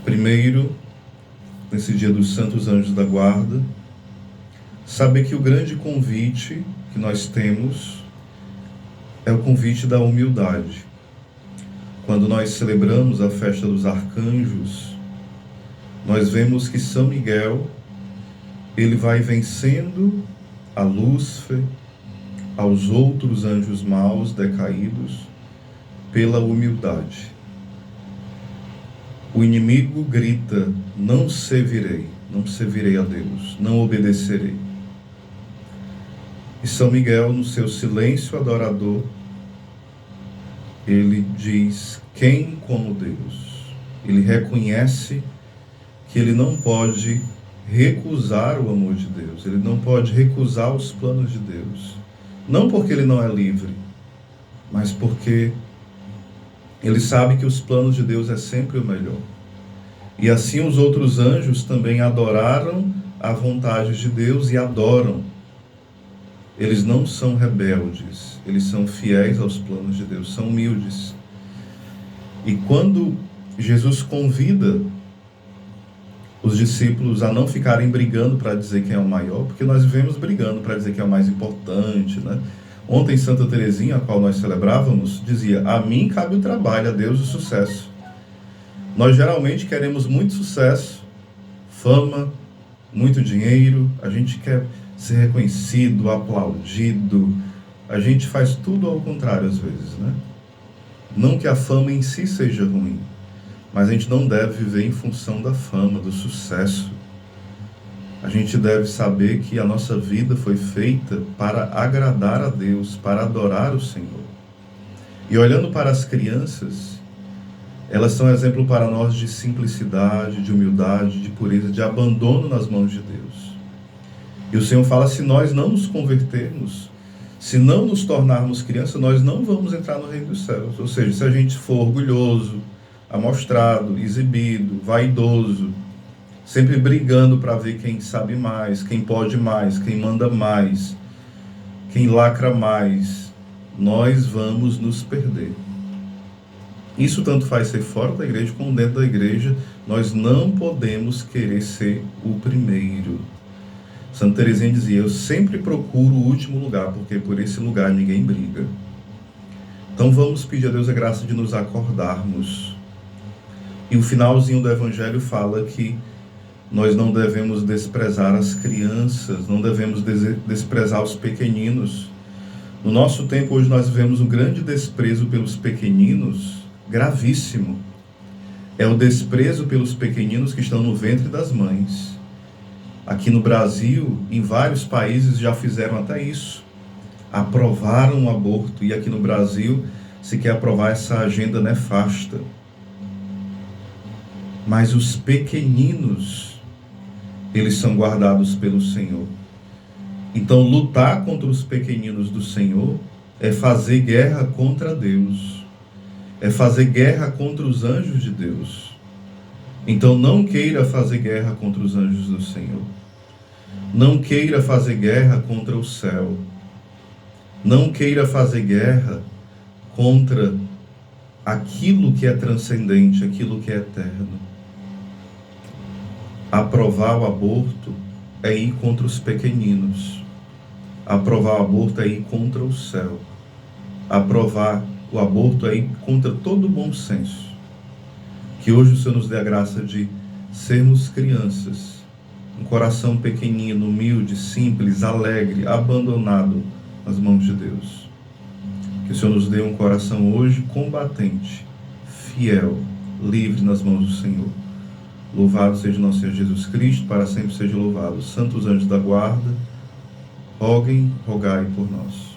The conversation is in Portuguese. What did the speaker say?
Primeiro, nesse dia dos Santos Anjos da Guarda, saber que o grande convite que nós temos é o convite da humildade. Quando nós celebramos a festa dos arcanjos, nós vemos que São Miguel, ele vai vencendo a Lúcifer, aos outros anjos maus decaídos, pela humildade. O inimigo grita: não servirei a Deus, não obedecerei. E São Miguel, no seu silêncio adorador, ele diz: quem como Deus? Ele reconhece que ele não pode recusar o amor de Deus, ele não pode recusar os planos de Deus. Não porque ele não é livre, mas porque ele sabe que os planos de Deus é sempre o melhor. E assim os outros anjos também adoraram a vontade de Deus e adoram. Eles não são rebeldes, eles são fiéis aos planos de Deus, são humildes. E quando Jesus convida os discípulos a não ficarem brigando para dizer quem é o maior, porque nós vivemos brigando para dizer quem é o mais importante, né? Ontem, Santa Teresinha, a qual nós celebrávamos, dizia: a mim cabe o trabalho, a Deus o sucesso. Nós geralmente queremos muito sucesso, fama, muito dinheiro, a gente quer ser reconhecido, aplaudido, a gente faz tudo ao contrário às vezes, né? Não que a fama em si seja ruim, mas a gente não deve viver em função da fama, do sucesso. A gente deve saber que a nossa vida foi feita para agradar a Deus, para adorar o Senhor. E olhando para as crianças, elas são exemplo para nós de simplicidade, de humildade, de pureza, de abandono nas mãos de Deus. E o Senhor fala: se nós não nos convertermos, se não nos tornarmos crianças, nós não vamos entrar no reino dos céus. Ou seja, se a gente for orgulhoso, amostrado, exibido, vaidoso, sempre brigando para ver quem sabe mais, quem pode mais, quem manda mais, quem lacra mais, nós vamos nos perder. Isso tanto faz ser fora da igreja como dentro da igreja. Nós não podemos querer ser o primeiro. Santa Teresinha dizia: eu sempre procuro o último lugar, porque por esse lugar ninguém briga. Então vamos pedir a Deus a graça de nos acordarmos. E o finalzinho do Evangelho fala que nós não devemos desprezar as crianças, não devemos desprezar os pequeninos. No nosso tempo, hoje, nós vivemos um grande desprezo pelos pequeninos, gravíssimo. É o desprezo pelos pequeninos que estão no ventre das mães. Aqui no Brasil, em vários países já fizeram até isso. Aprovaram o aborto, e aqui no Brasil se quer aprovar essa agenda nefasta. Mas os pequeninos, eles são guardados pelo Senhor. Então, lutar contra os pequeninos do Senhor é fazer guerra contra Deus. É fazer guerra contra os anjos de Deus. Então, não queira fazer guerra contra os anjos do Senhor. Não queira fazer guerra contra o céu. Não queira fazer guerra contra aquilo que é transcendente, aquilo que é eterno. Aprovar o aborto é ir contra os pequeninos. Aprovar o aborto é ir contra o céu. Aprovar o aborto é ir contra todo o bom senso. Que hoje o Senhor nos dê a graça de sermos crianças, um coração pequenino, humilde, simples, alegre, abandonado nas mãos de Deus. Que o Senhor nos dê um coração hoje combatente, fiel, livre nas mãos do Senhor. Louvado seja nosso Senhor Jesus Cristo, para sempre seja louvado. Santos anjos da guarda, roguem, rogai por nós.